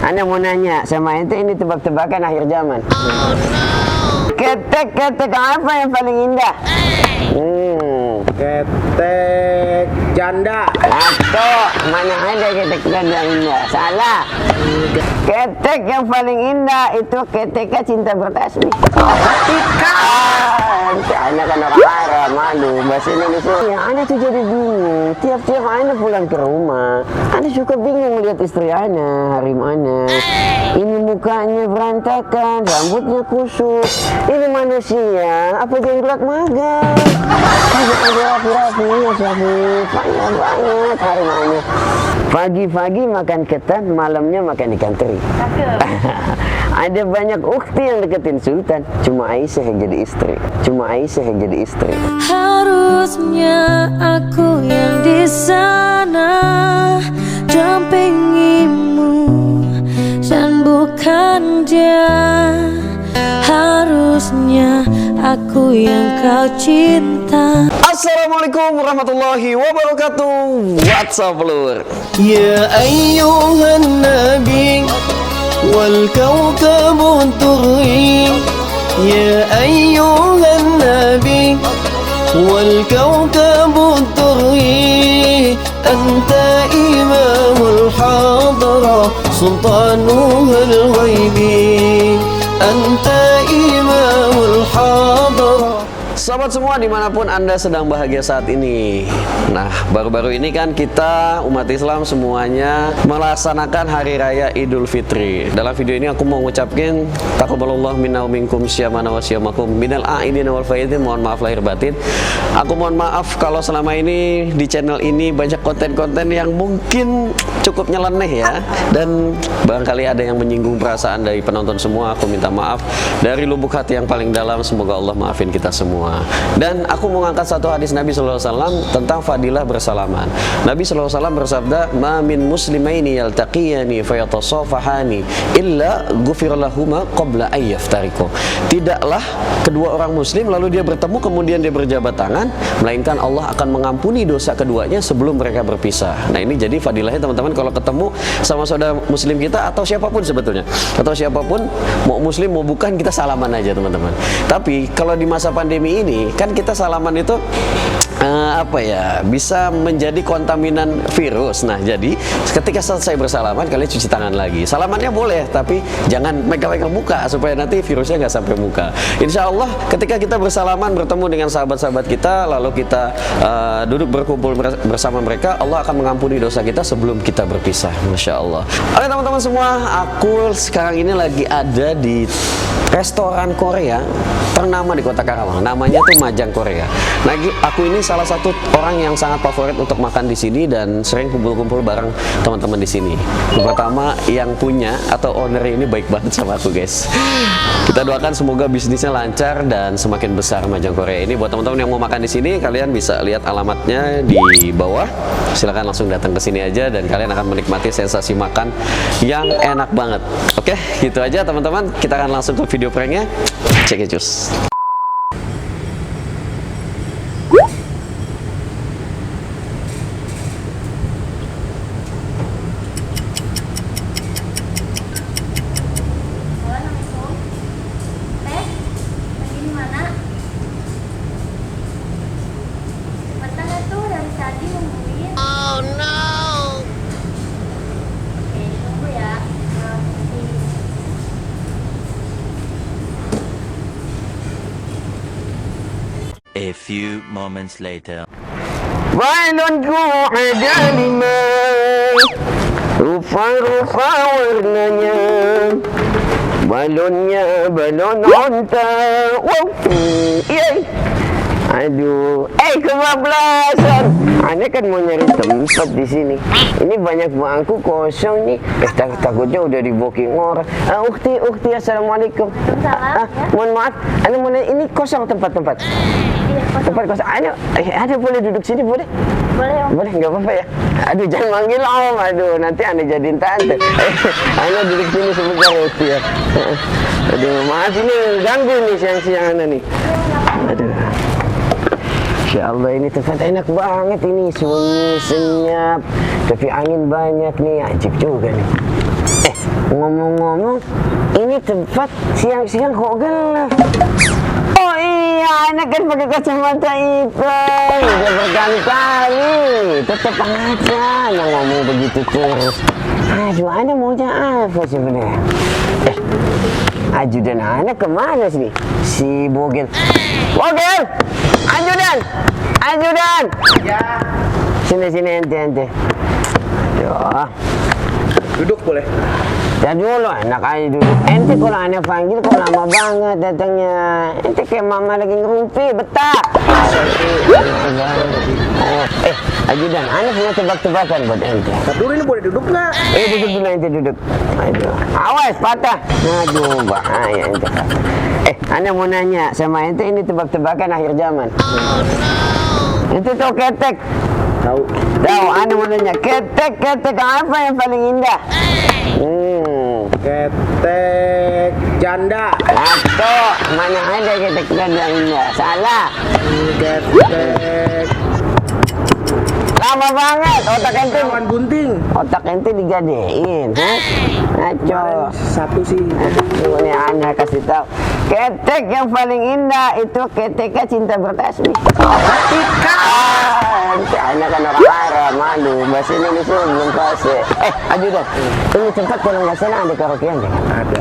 Anda mau nanya sama ente, ini tebak-tebakan akhir zaman. Ketek-ketek apa yang paling indah? Ketek janda. Atau mana ada ketek janda yang indah? Salah. Ketek yang paling indah itu ketika cinta bertasbih. Anda kan orang Arab, malu bahasa Indonesia. Ya, Anda tuh jadi bingung. Tiap-tiap Anda pulang ke rumah, Anda suka bingung lihat istri Anda, harim Anda. Ini mukanya berantakan, rambutnya kusut. Ini manusia, apa jenggot magang? Ada rapi-rapi, banyak harim Anda. Pagi-pagi makan ketan, malamnya makan ikan teri. Ada banyak ukti yang deketin sultan, cuma Aisyah yang jadi istri. Harusnya aku yang di sana dampingimu dan bukan dia. Harusnya aku yang kau cinta. Assalamualaikum warahmatullahi wabarakatuh. What's up, lur? Ya ayyuhan nabi wal kawkabu turri. Ya ayyuhan nabi wal kawkabu turri. Anta imamul hadra sultanuhul ghaibi. Anta imamul hadra. Sahabat semua dimanapun Anda sedang bahagia saat ini. Nah, baru-baru ini kan kita umat Islam semuanya melaksanakan Hari Raya Idul Fitri. Dalam video ini aku mau ngucapin taqabbalallahu minna wa minkum syamana wa syamakum minal a'idina wal faidin. Mohon maaf lahir batin. Aku mohon maaf kalau selama ini di channel ini banyak konten-konten yang mungkin cukup nyeleneh ya, dan barangkali ada yang menyinggung perasaan dari penonton semua. Aku minta maaf dari lubuk hati yang paling dalam. Semoga Allah maafin kita semua. Dan aku mau ngangkat satu hadis Nabi SAW tentang fadilah bersalaman. Nabi SAW bersabda, "Ma min muslimaini yaltaqiyani fayatasafahani illa ghufira lahuma qabla ay yaftariqu." Tidaklah kedua orang muslim lalu dia bertemu kemudian dia berjabat tangan, melainkan Allah akan mengampuni dosa keduanya sebelum mereka berpisah. Nah, ini jadi fadilahnya teman-teman kalau ketemu sama saudara muslim kita atau siapapun sebetulnya. Atau siapapun, mau muslim mau bukan, kita salaman aja teman-teman. Tapi kalau di masa pandemi ini kan kita salaman itu bisa menjadi kontaminan virus. Nah, jadi ketika selesai bersalaman kalian cuci tangan lagi. Salamannya boleh, tapi jangan megang-megang muka supaya nanti virusnya nggak sampai muka. Insya Allah ketika kita bersalaman bertemu dengan sahabat-sahabat kita, lalu kita duduk berkumpul bersama mereka, Allah akan mengampuni dosa kita sebelum kita berpisah. Masya Allah. Oke teman-teman semua, aku sekarang ini lagi ada di restoran Korea ternama di Kota Karawang. Namanya tuh Majang Korea. Nah, aku ini salah satu orang yang sangat favorit untuk makan di sini dan sering kumpul-kumpul bareng teman-teman di sini. Pertama, yang punya atau owner ini baik banget sama aku, guys. Kita doakan semoga bisnisnya lancar dan semakin besar Majang Korea ini. Buat teman-teman yang mau makan di sini, kalian bisa lihat alamatnya di bawah. Silakan langsung datang ke sini aja dan kalian akan menikmati sensasi makan yang enak banget. Oke, gitu aja teman-teman. Kita akan langsung ke video pranknya. Check it, cus. A few moments later. Balonku ada 5, rupa-rupa warnanya. Balonnya balon onta. Wow, yay. Aduh, kebablasan. Aneh kan mau nyari tempat di sini. Ini banyak bangku kosong nih. Takutnya udah di booking orang. Ukti, assalamualaikum. Mohon maaf, Anda mau ini kosong tempat-tempat. Tempat kosong. Ada boleh duduk sini boleh? Boleh, nggak apa-apa ya. Aduh, jangan manggil om. Aduh, nanti Anda jadiin tante. Anda duduk sini sebentar Ukti ya. Aduh, maaf ini ganggu nih siang-siang Anda nih. Aduh. Insya Allah ini tempat enak banget ini, sunyi, senyap, tapi angin banyak nih, ajib juga nih. Ngomong-ngomong, ini tempat siang-siang kok gelap. Oh iya, anak kan pakai kacamata hitam. Udah berkali-kali. Tetap aja anak ngomong begitu terus. Aduh, anak maunya apa sebenarnya? Ajudan anak kemana sih? Si Bogel. Bogel! Ajudan! Ajudan! Ya. Sini ente. Aduh. Duduk boleh. Ya dulu anak aja duduk. Ente kalau anak panggil kok lama banget datangnya. Ente kayak mama lagi ngerumpi, betah. Oh, ajudan, anak punya tebak-tebakan buat ente. Dulu ini boleh duduk nggak? Duduk dulu ente duduk. Aduh, awas patah. Aduh, bahaya ente. Anak mau nanya sama ente, ini tebak-tebakan akhir zaman. Itu tau ketek. Tahu. Tahu, anak mau nanya ketek apa yang paling indah? Ketek janda. Atau mana ada ketek janda indah? Salah. Ketek Lama banget otak ente. kawan bunting. Otak ente digadein, ha? Ngaco. Satu sih. Ini anak kasih tahu. Ketek yang paling indah itu ketek cinta bertasbih. Anak kan orang Arab, malu. Bahasa Indonesia belum fase. Ajudan, ini tempat kalau nggak salah ada karaokean kan? Ada.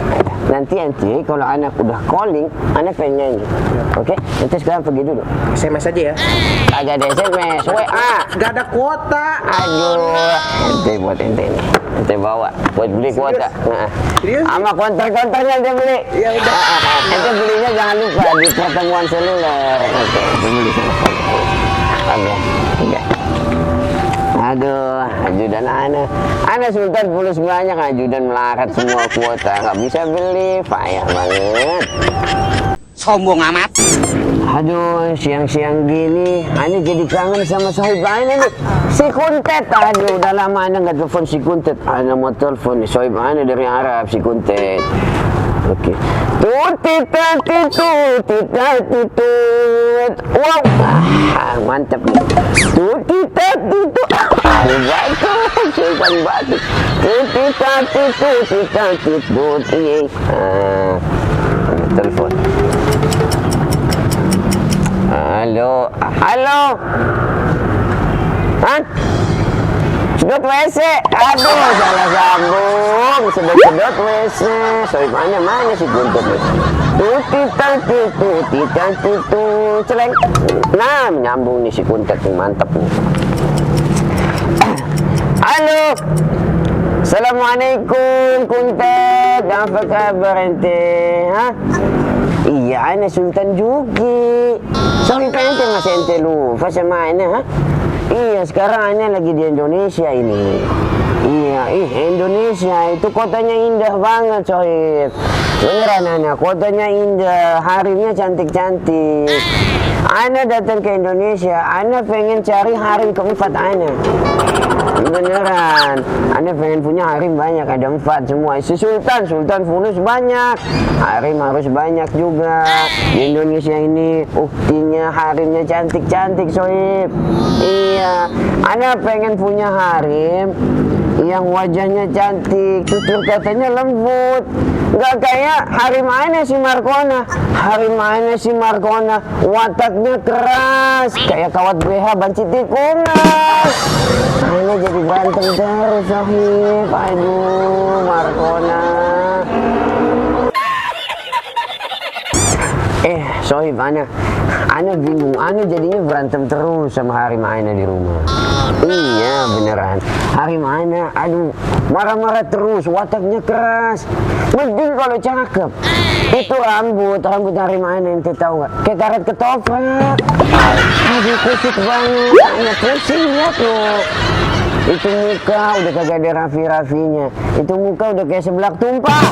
Nanti kalau anak udah calling, anak pengen nyanyi. Oke? Nanti sekarang pergi dulu. SMS aja ya. Agak ada SMS, WA. Gak ada kuota. Aduh, ente buat ente ini. Ente bawa buat beli kuota. Serius? Sama konter-konternya ente beli. Ya udah. Ente belinya jangan lupa di pertemuan seluler. Oke, beli sama. Oke. Aduh, ajudan anak Sultan fulus banyak, ajudan melarat semua kuota, nggak bisa beli, payah banget. Sombong amat. Aduh, siang-siang gini, Ana jadi kangen sama sahib Ana nih, si Kuntet. Aduh, udah lama Ana nggak telepon si Kuntet. Ana mau telepon nih, sahib Ana dari Arab, si Kuntet. Oke. Tutut. Wow, mantap nih. Tutut. Batuk, sultan batuk. Tutut. Telepon. Halo. Hah? Sedot WC. Aduh, salah sambung. Sedot WC. Soalnya mana sih Guntur? Tutut. Celeng. Nah, menyambung nih si Kuntet. Mantap nih. Halo. Assalamualaikum Kuntet. Apa kabar ente? Hah? Iya, Ana Sultan Juki. Sampai ente masih ente lupa sama Ana, ha? Iya, sekarang Ana lagi di Indonesia ini. Iya, Indonesia itu kotanya indah banget, Sohib. Beneran Ana, kotanya indah, harimnya cantik-cantik. Ana datang ke Indonesia, Ana pengen cari harim keempat Ana. Beneran, Ana pengen punya harim banyak, ada 4 semua. Si Sultan fulus banyak, harim harus banyak juga. Di Indonesia ini uktinya harimnya cantik-cantik, Sohib. Iya, Ana pengen punya harim yang wajahnya cantik, tutur katanya lembut, gak kayak harim Ana si Markona. Harim Ana si Markona wataknya keras, kayak kawat BH banci tikungan. Ana jadi berantem terus, Sohib. Aduh, Markona. Sohib, Ana bingung. Ana jadinya berantem terus sama harim Ana di rumah. Iya, beneran. Harim Ana, aduh, marah-marah terus, wataknya keras. Mending kalau cakep. Itu rambut harim Ana, ente tahu nggak? Kayak karet ketoprak. Aduh, kusut banget. Ana pusing lihat loh. Itu muka udah kagak ada rafi-rafinya. Itu muka udah kayak seblak tumpah.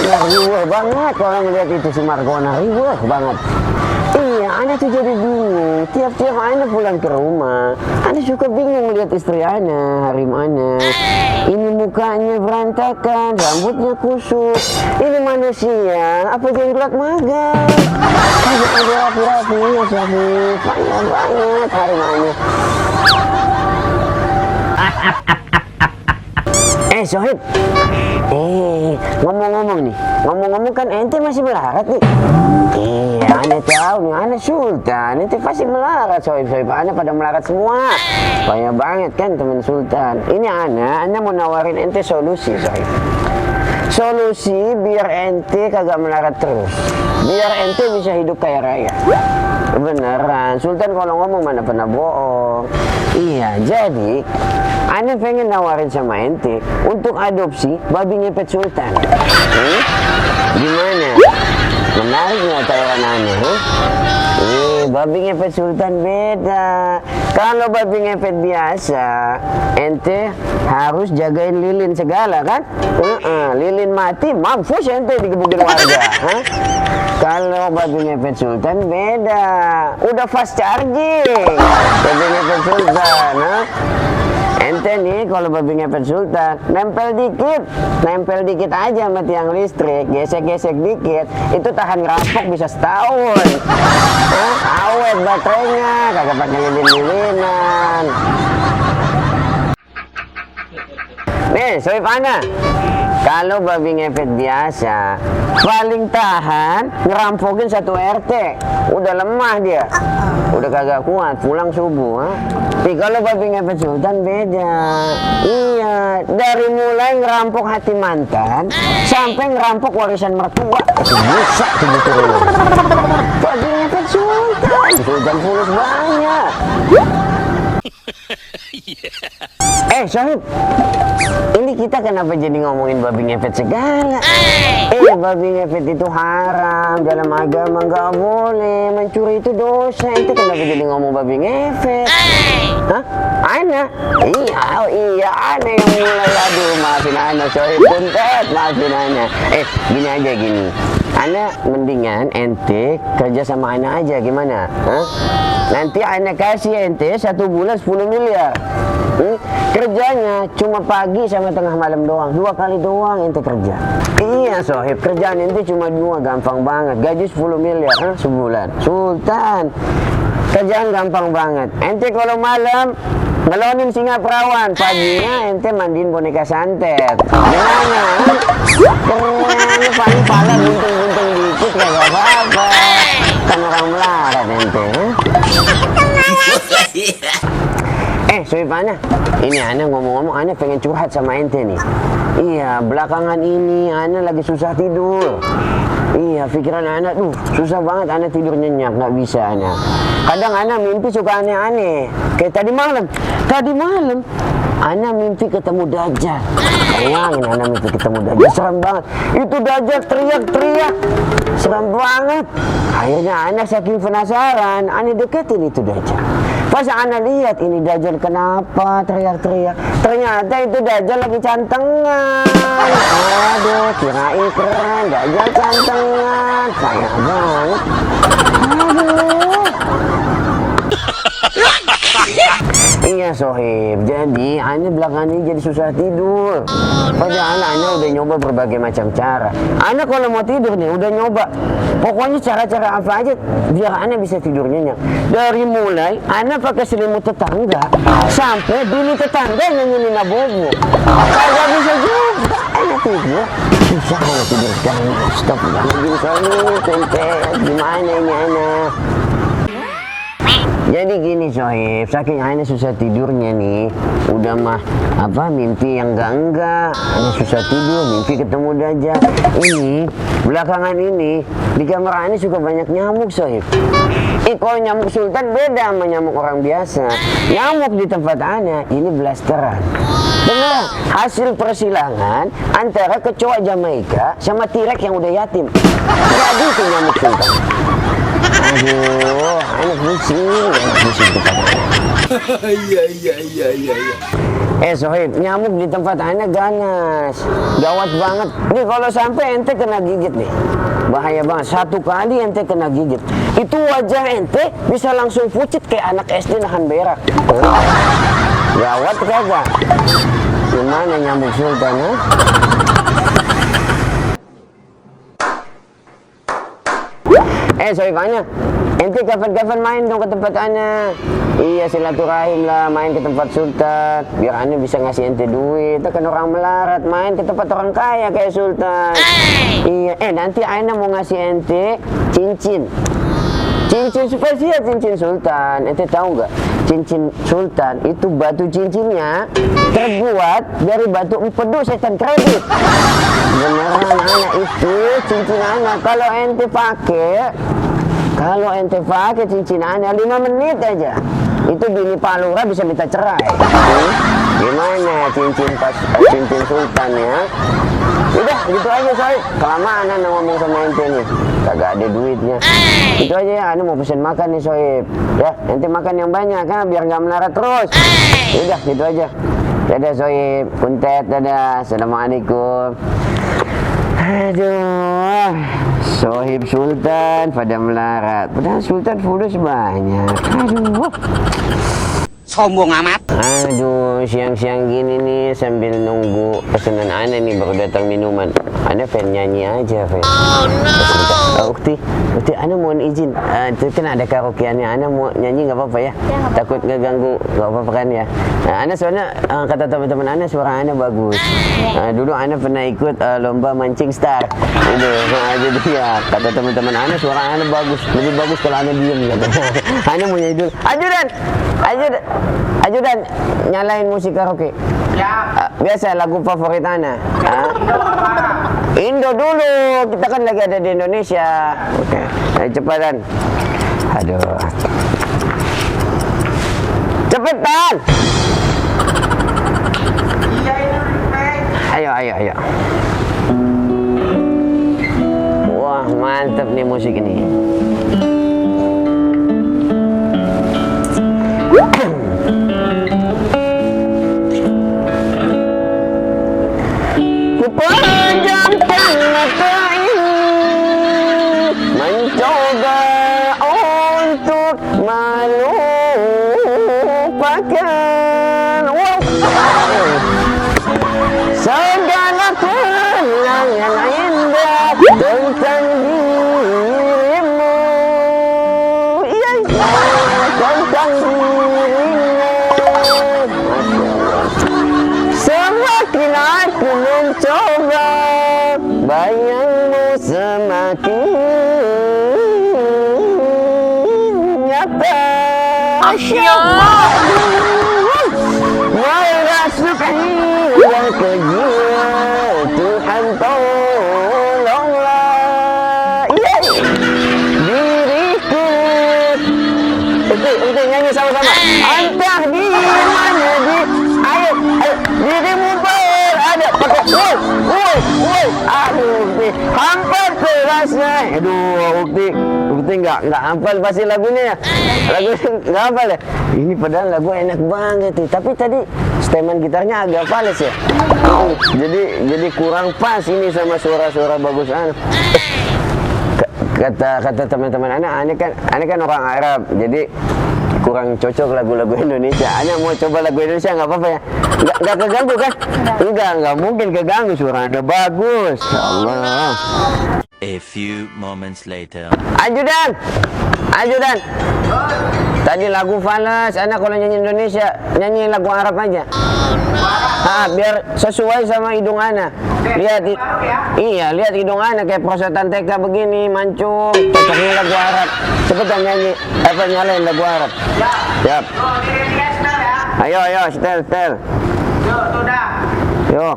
Riweh banget kalau ngeliat itu si Markona, riweh banget. Iya, Ana tuh jadi bingung. Tiap-tiap Ana pulang ke rumah, Ana suka bingung melihat istri Ana, harim Ana. Ini mukanya berantakan, rambutnya kusut. Ini manusia, apa jenggot magang? Ada rapi-rapinya, Syafif. Banyak banget harim Ana. Sohib. Ngomong-ngomong kan ente masih melarat nih. Iya, ane tahu nih, ane Sultan. Ente pasti melarat, Sohib. Ane pada melarat semua. Banyak banget kan teman Sultan. Ini ane mau nawarin ente solusi, Sohib. Solusi biar ente kagak melarat terus. Biar ente bisa hidup kaya raya. Beneran, Sultan kalau ngomong mana pernah bohong. Iya, jadi ane pengen nawarin sama ente untuk adopsi babi ngepet Sultan. Gimana? Menarik nggak tawaran ane? Babi ngepet Sultan beda. Kalau babi ngepet biasa, ente harus jagain lilin segala kan? Lilin mati, mampus ente digebukin warga. Kalau babi ngepet Sultan beda, udah fast charging. Babi ngepet Sultan, ente nih kalau babi ngepet Sultan, nempel dikit aja sama tiang listrik, gesek-gesek dikit, itu tahan ngerampok bisa setahun. Awet baterainya, kagak pakai lilin-lilinan. Nih, Sohib ana, kalau babi ngepet biasa, paling tahan ngerampokin 1 RT. Udah lemah dia, udah kagak kuat, pulang subuh. Tapi kalau babi ngepet Sultan beda. Iya, dari mulai ngerampok hati mantan sampai ngerampok warisan mertua, itu bisa betul. Babi ngepet Sultan fulus banyak. Sohib, ini kita kenapa jadi ngomongin babi ngepet segala? Babi ngepet itu haram, dalam agama nggak boleh, mencuri itu dosa. Itu kenapa jadi ngomong babi ngepet? Hah? Ana? Iya, Ana yang mulai. Aduh, maafin Ana, Sohib puntet, maafin Ana. Gini aja gini. Ana mendingan ente kerja sama Ana aja, gimana? Nanti Ana kasih ente 1 bulan 10 miliar. Kerjanya cuma pagi sama tengah malam doang, 2 kali doang ente kerja. Iya Sohib, kerjaan ente cuma 2, gampang banget. Gaji 10 miliar sebulan. Sultan, kerjaan gampang banget. Ente kalau malam ngelonin singa perawan, paginya ente mandiin boneka santet. Gimana? Keren, paling pala buntung-buntung dikit kagak apa-apa. Kan orang melarat ente. Sohib ana, ini ana ngomong-ngomong, ana pengen curhat sama ente nih. Iya, belakangan ini ana lagi susah tidur. Iya, pikiran ana susah banget, ana tidur nyenyak, nggak bisa ana. Kadang ana mimpi suka aneh-aneh. Kayak tadi malam ana mimpi ketemu Dajjal. Bayangin ana mimpi ketemu Dajjal, serem banget. Itu Dajjal teriak-teriak, serem banget. Akhirnya ana saking penasaran, ana deketin itu Dajjal. Pas ana lihat ini Dajjal kenapa teriak-teriak, ternyata itu Dajjal lagi cantengan. Aduh, kirain keren, Dajjal cantengan, sayang banget. Aduh. Iya Sohib, jadi ana belakangan ini jadi susah tidur. Padahal ana udah nyoba berbagai macam cara. Ana kalau mau tidur nih udah nyoba, pokoknya cara-cara apa aja biar ana bisa tidur nyenyak. Dari mulai ana pakai selimut tetangga sampai bini tetangga nyanyiin bobo. Kagak bisa juga ana tidur. Susah ana tidur sekarang. Stop, jangan gini Sohib, gimana ini ana? Jadi gini Sohib, saking ana susah tidurnya nih, udah mah mimpi yang enggak, ana susah tidur, mimpi ketemu Dajjal. Ini belakangan ini di kamar ana suka banyak nyamuk Sohib. Kalau nyamuk Sultan beda sama nyamuk orang biasa. Nyamuk di tempat ana ini blasteran. Bener, hasil persilangan antara kecoa Jamaika sama T-Rex yang udah yatim. Jadi itu nyamuk Sultan. Aduh, anak pusing tempat Iya. Sohib, nyamuk di tempat ana ganas, gawat banget. Nih kalau sampai ente kena gigit nih, bahaya banget. 1 kali ente kena gigit, itu wajah ente bisa langsung pucet kayak anak SD nahan berak. Gawat kagak? Gimana nyamuk Sultan? Sohib ana, Ente kapan-kapan main dong ke tempat ana. Iya, silaturahim lah, main ke tempat Sultan. Biar ana bisa ngasih ente duit. Kan orang melarat, main ke tempat orang kaya kayak Sultan. Iya, nanti ana mau ngasih ente cincin. Cincin spesial, cincin Sultan. Ente tahu nggak? Cincin Sultan itu batu cincinnya terbuat dari batu empedu setan kredit. Beneran anak itu cincin anak. Kalau ente pakai cincin anak 5 menit aja, itu bini Pak Lurah bisa minta cerai. Gimana cincin Sultan ya? Udah gitu aja Soib. Kelamaan ana ngomong sama ente nih. Kagak ada duitnya. Itu aja ya, ana mau pesen makan nih Soib. Ya, ente makan yang banyak kan biar nggak melarat terus. Udah gitu aja. Dadah Soib, kuntet, dadah. Assalamualaikum. Aduh, Sohib Sultan pada melarat. Padahal Sultan fulus banyak. Aduh. Sombong amat. Aduh, siang-siang gini nih sambil nunggu pesanan ana nih baru datang minuman. Ana pengen nyanyi aja, Fen. Oh no. Ukti, ana mohon izin. Itu kan ada karaokeannya. Ana mau nyanyi nggak apa-apa ya? Takut ngeganggu, nggak apa-apa kan ya? Nah, ana soalnya kata teman-teman ana suara ana bagus. Dulu ana pernah ikut lomba mancing star. Jadi ya kata teman-teman ana suara ana bagus, lebih bagus kalau ana diem gitu. Ana mau nyanyi dulu. Ajudan, nyalain musik karaoke. Ya. Biasa lagu favorit ana. Indo dulu, kita kan lagi ada di Indonesia. Oke, cepetan. Aduh. Cepetan. Ayo. Wah, mantap nih musik ini. Kupejamkan mata ini mencoba untuk melupakan segala kenangan indah tentang dirimu. Tentang dirimu. Semakin aku mencoba, bayangmu semakin nyata. Merasuk hingga ke jiwa, Tuhan tolonglah diriku. Itu nyanyi sama-sama. Entah di mana ayo dirimu berada. Pakai woi. Aduh, hampir terasa. Aduh, Ukti nggak hafal pasti lagunya ya. Lagunya nggak hafal ya. Ini padahal lagu enak banget nih. Tapi tadi steman gitarnya agak fals ya. Jadi kurang pas ini sama suara-suara bagus ana. Kata teman-teman ana kan orang Arab. Jadi kurang cocok lagu-lagu Indonesia. Ana mau coba lagu Indonesia nggak apa-apa ya? Nggak keganggu kan? Nggak mungkin keganggu, suara Anda bagus. Ya Allah. A few moments later. Ajudan. Tadi lagu fals, Ana kalau nyanyi Indonesia, nyanyi lagu Arab aja. Biar sesuai sama hidung Ana. Lihat hidung Ana kayak prosotan TK begini, mancung. Cocoknya lagu Arab. Cepetan nyanyi, nyalain lagu Arab. Siap. Ayo, setel. Yo.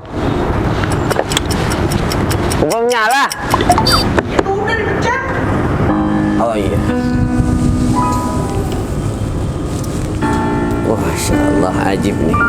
Belum nyala. Itu udah dipencet. Oh iya. Wah, Masya Allah, ajib nih.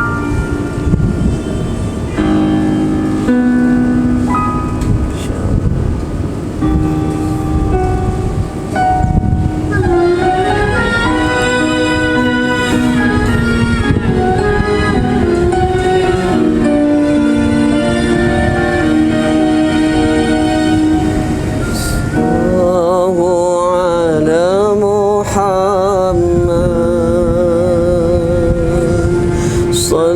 صل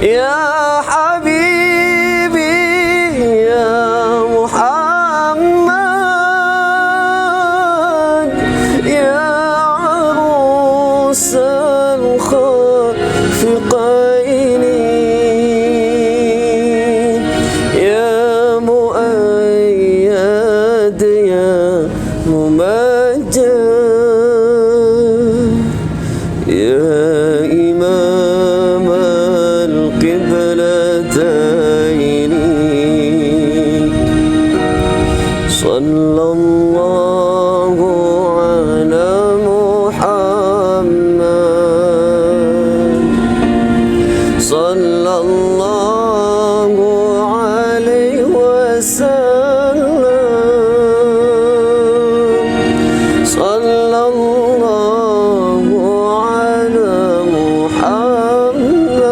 Ya Habibi ya Muhammad ya arusal khafiqaini ya muayyad ya mumajjad يا إمام القبلتين صلى الله على محمد صلى الله عليه وسلم صلى الله على محمد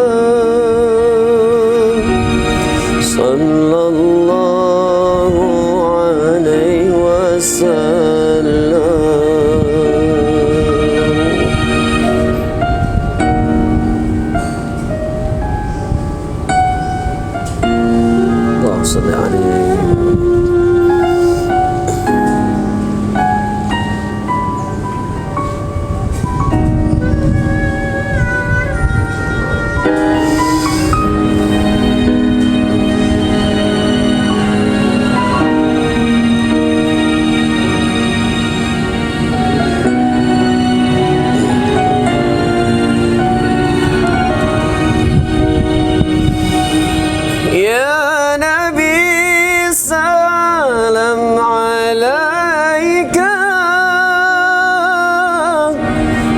صلى الله عليه وسلم اللهم صل عليه يا نبي سلام عليك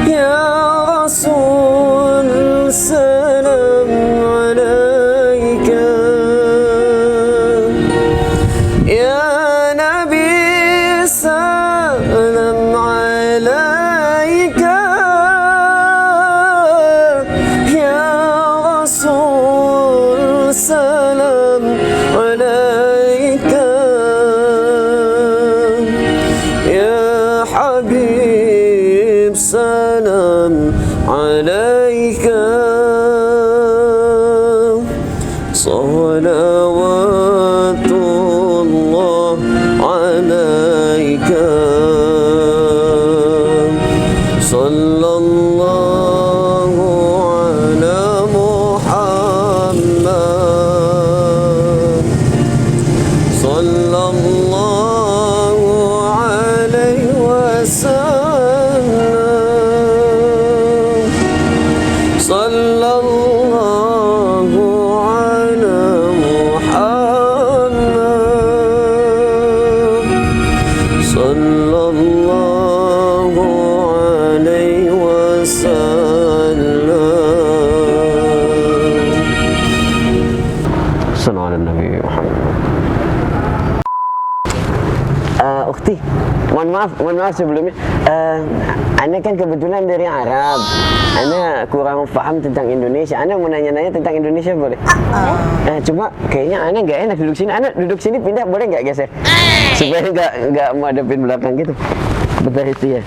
يا رسول سلام عليك يا نبي سلام عليك يا رسول سلام عليك يا حبيب سلام عليك صلوات الله عليك صلى الله على محمد صلى الله عليه وسلم صلى الله على محمد صلى الله عليه وسلم صلى على النبي محمد. Ukhti, mohon maaf sebelumnya. Ana kan kebetulan dari Arab. Ana kurang paham tentang Indonesia. Ana mau nanya-nanya tentang Indonesia boleh? Cuma kayaknya Ana nggak enak duduk sini. Ana duduk sini pindah boleh nggak geser? Supaya nggak menghadapin belakang gitu. Bentar itu ya.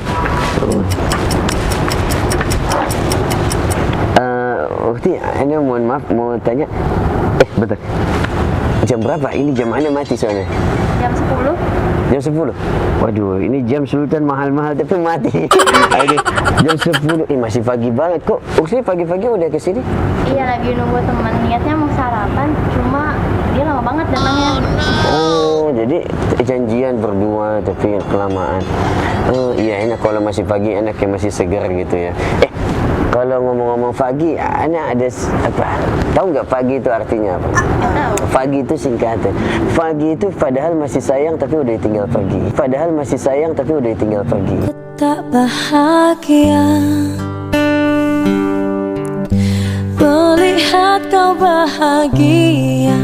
Ukhti, Ana mohon maaf mau tanya. Bentar. Jam berapa? Ini jam Ana mati soalnya. Jam 10. Jam 10? Waduh, ini jam sultan mahal-mahal tapi mati. Aduh, jam 10, masih pagi banget. Kok Uksli pagi-pagi udah kesini? Iya, lagi nunggu teman. Niatnya mau sarapan, cuma dia lama banget datangnya. Oh, jadi janjian berdua tapi kelamaan. Iya enak kalau masih pagi, enak yang masih segar gitu ya. Kalau ngomong-ngomong pagi, Ana ada apa? Tahu nggak pagi itu artinya apa? Tahu. Pagi itu singkatan. Pagi itu padahal masih sayang tapi udah tinggal pergi. Padahal masih sayang tapi udah tinggal pergi. Ku tak bahagia melihat kau bahagia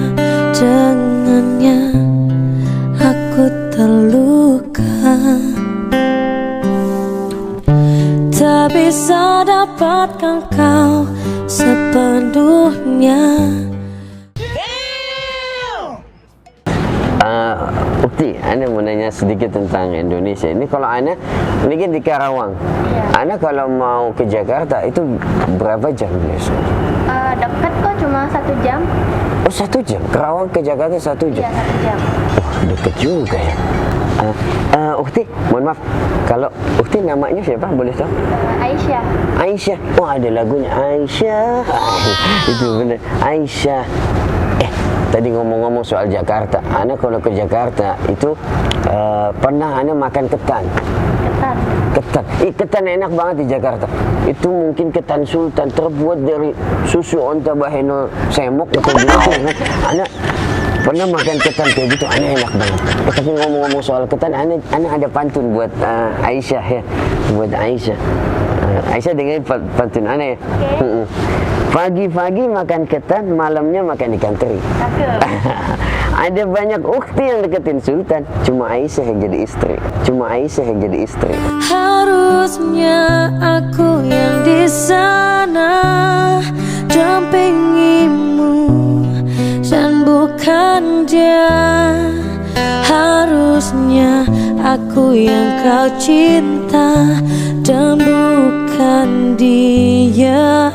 dengannya. Aku terluka, tak bisa dapatkan kau sepenuhnya. Ukti, Ana mau nanya sedikit tentang Indonesia. Ini kalau Ana, ini kan di Karawang. Iya. Ana kalau mau ke Jakarta itu berapa jam biasanya? Dekat kok, cuma 1 jam. Oh 1 jam, Karawang ke Jakarta 1 Iya, jam. 1 jam. Oh deket juga ya. Ukti, mohon maaf, kalau Ukti namanya siapa? Boleh tahu? Aisyah. Aisyah. Oh ada lagunya Aisyah. Itu benar. Aisyah. Tadi ngomong-ngomong soal Jakarta. Ana kalau ke Jakarta itu pernah Ana makan ketan. Ketan. Ketan. Ketan enak banget di Jakarta. Itu mungkin ketan sultan terbuat dari susu onta baheno semok atau gimana. Ana pernah makan ketan kayak gitu, Ana enak banget. Tapi ngomong-ngomong soal ketan, Ana ada pantun buat Aisyah ya. Buat Aisyah. Aisyah dengerin pantun Ana ya. Oke. Pagi-pagi makan ketan, malamnya makan ikan teri. Cakep. Ada banyak ukti yang deketin sultan, cuma Aisyah yang jadi istri. Cuma Aisyah yang jadi istri. Harusnya aku yang di sana dampingimu dan bukan dia. Harusnya aku yang kau cinta dan bukan dia.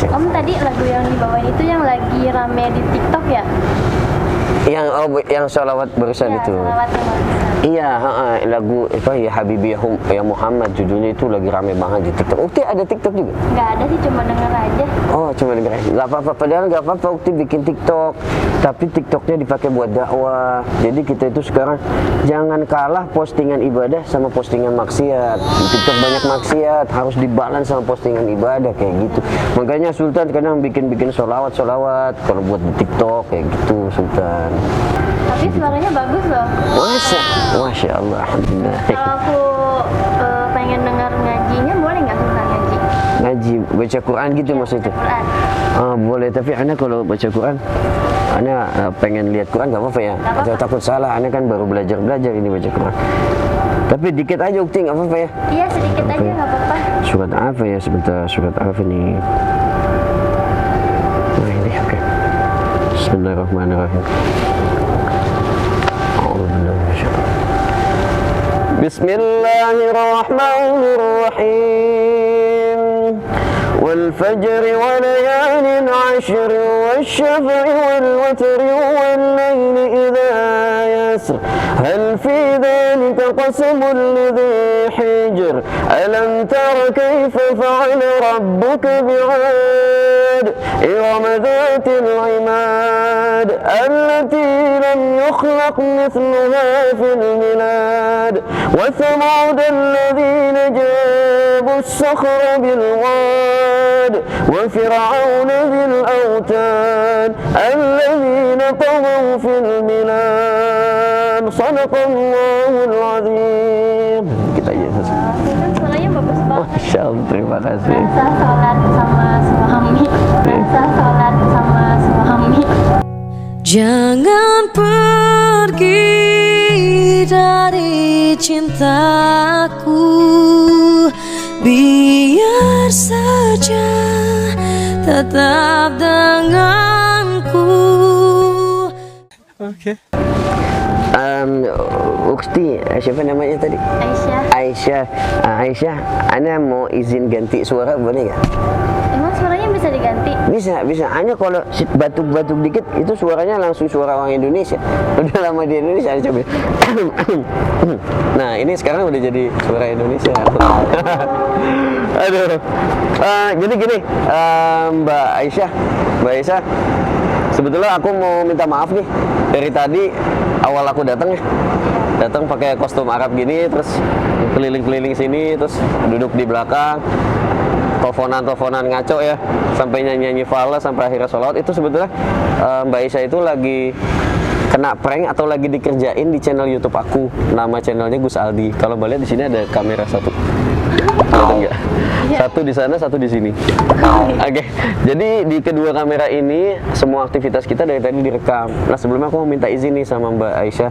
Om, tadi lagu yang dibawain itu yang lagi rame di TikTok ya? Yang sholawat barusan Iya, itu. sholawat yang barusan. Iya, lagu apa ya Habibi ya Muhammad judulnya itu lagi rame banget di TikTok. Ukti ada TikTok juga? Nggak ada sih, cuma denger aja. Oh, cuma denger aja. Gak apa-apa, padahal gak apa-apa Ukti bikin TikTok. Tapi TikToknya dipakai buat dakwah. Jadi kita itu sekarang jangan kalah postingan ibadah sama postingan maksiat. Di TikTok banyak maksiat, harus dibalance sama postingan ibadah kayak gitu. Makanya Sultan kadang bikin sholawat kalau buat di TikTok kayak gitu Sultan. Tapi suaranya bagus loh. Masya Allah, alhamdulillah. Kalau aku pengen dengar ngajinya, boleh nggak Sultan ngaji? Ngaji, baca Quran gitu maksudnya? Quran. Boleh, tapi Ana kalau baca Quran, Ana pengen lihat Quran gak apa-apa ya? Gak apa-apa. Atau takut salah, Ana kan baru belajar ini baca Quran. Tapi dikit aja Ukti, gak apa-apa ya? Iya, sedikit aja nggak apa-apa. Surat apa ya? Sebentar, surat apa nih? Nah ini, oke. Bismillahirrahmanirrahim. Bismillahirrahmanirrahim. والفجر وليال عشر والشفع والوتر والليل إذا يسر هل في ذلك قسم لذي حجر ألم تر كيف فعل ربك بعاد إرم ذات العماد التي لم يخلق مثلها في البلاد وثمود الذين جابوا الصخر بالواد وفرعون ذي الأوتاد الذين طغوا في البلاد صدق الله العظيم. Kita aja selesai. Suaranya bagus banget. Masya Allah, terima kasih. Rasa sholat sama suami. Rasa sholat sama suami. Jangan pergi dari cintaku, biar saja tetap denganku. Ukti, siapa namanya tadi? Aisyah. Aisyah, Ana mau izin ganti suara boleh nggak? Emang suaranya bisa diganti? Bisa. Ana kalau batuk-batuk dikit itu suaranya langsung suara orang Indonesia. Udah lama di Indonesia, Ana coba. Nah, ini sekarang udah jadi suara Indonesia. Aduh. Jadi gini, Mbak Aisyah, sebetulnya aku mau minta maaf nih. Dari tadi awal aku datang pakai kostum Arab gini, terus keliling-keliling sini, terus duduk di belakang, teleponan ngaco ya, sampai nyanyi fala sampai akhirnya sholawat. Itu sebetulnya Mbak Aisyah itu lagi kena prank atau lagi dikerjain di channel YouTube aku. Nama channelnya Gus Aldi. Kalau boleh di sini ada kamera satu. Kelihatan nggak? Satu di sana, satu di sini. Oke, jadi di kedua kamera ini semua aktivitas kita dari tadi direkam. Nah sebelumnya aku mau minta izin nih sama Mbak Aisyah,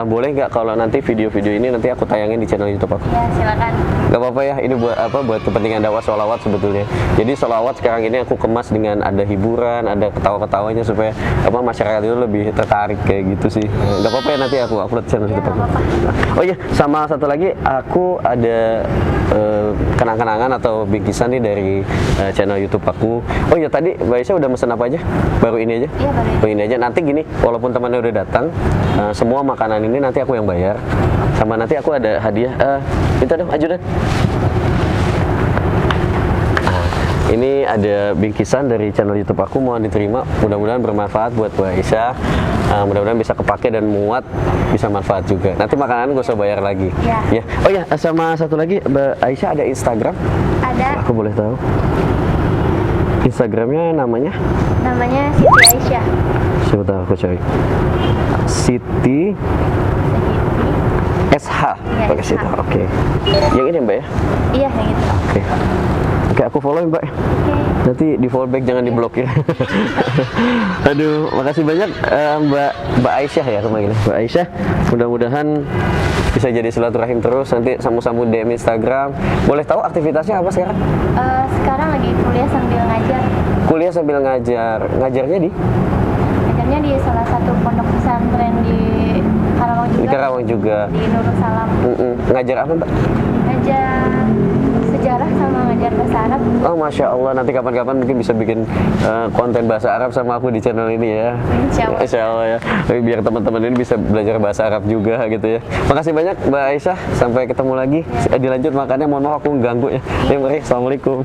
boleh nggak kalau nanti video-video ini nanti aku tayangin di channel YouTube aku? Ya silakan. Gak apa-apa ya, ini buat apa? Buat kepentingan dakwah sholawat sebetulnya. Jadi sholawat sekarang ini aku kemas dengan ada hiburan, ada ketawa-ketawanya supaya apa masyarakat itu lebih tertarik kayak gitu sih. Gak apa-apa ya, nanti aku upload channel YouTube aku. Oh iya, sama satu lagi aku ada kenang-kenangan atau bingkisan nih dari channel YouTube aku. Oh iya, tadi Mbak Aisyah udah mesen apa aja? Baru ini aja? Iya, baru ini. Baru ini aja. Nanti gini, walaupun temannya udah datang, semua makanan ini nanti aku yang bayar. Sama nanti aku ada hadiah. Minta dong, ajudan. Ini ada bingkisan dari channel YouTube aku, mohon diterima. Mudah-mudahan bermanfaat buat Mbak Aisyah. Mudah-mudahan bisa kepake dan muat, bisa manfaat juga. Nanti makanan gak usah bayar lagi. Ya. Oh ya, sama satu lagi, Mbak Aisyah ada Instagram? Ada. Aku boleh tahu? Instagramnya namanya? Namanya Siti Aisyah. Sebentar aku cari. Siti SH. Ya, Pakai SH. situ. Oke. Yang ini Mbak ya? Iya yang itu. Oke. Oke, aku follow ya, Mbak. Oke. Nanti di follow back, jangan diblokir. Aduh, makasih banyak Mbak Aisyah ya aku manggilnya. Mbak Aisyah, mudah-mudahan bisa jadi silaturahim terus, nanti sambung-sambung DM Instagram. Boleh tahu aktivitasnya apa sekarang? Sekarang lagi kuliah sambil ngajar. Kuliah sambil ngajar. Ngajarnya di? Ngajarnya di salah satu pondok pesantren di Karawang juga. Di Karawang juga. Di Nurul Salam. Ngajar apa, Mbak? Ngajar sejarah sama ngajar bahasa Arab. Oh, Masya Allah, nanti kapan-kapan mungkin bisa bikin konten bahasa Arab sama aku di channel ini ya. Insya Allah ya. Biar teman-teman ini bisa belajar bahasa Arab juga gitu ya. Makasih banyak Mbak Aisyah, sampai ketemu lagi. Dilanjut makannya, mohon maaf aku ganggu ya. Ya, mari, Assalamualaikum.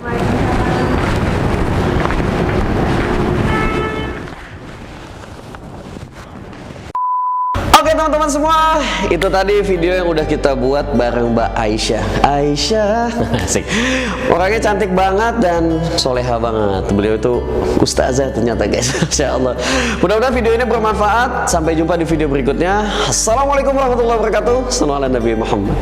Oke teman-teman semua, itu tadi video yang udah kita buat bareng Mbak Aisyah. Aisyah, asik. Orangnya cantik banget dan soleha banget. Beliau itu ustazah ternyata guys. Masya Allah. Mudah-mudahan video ini bermanfaat. Sampai jumpa di video berikutnya. Assalamualaikum warahmatullahi wabarakatuh. Sallallahu alaihi Nabi Muhammad.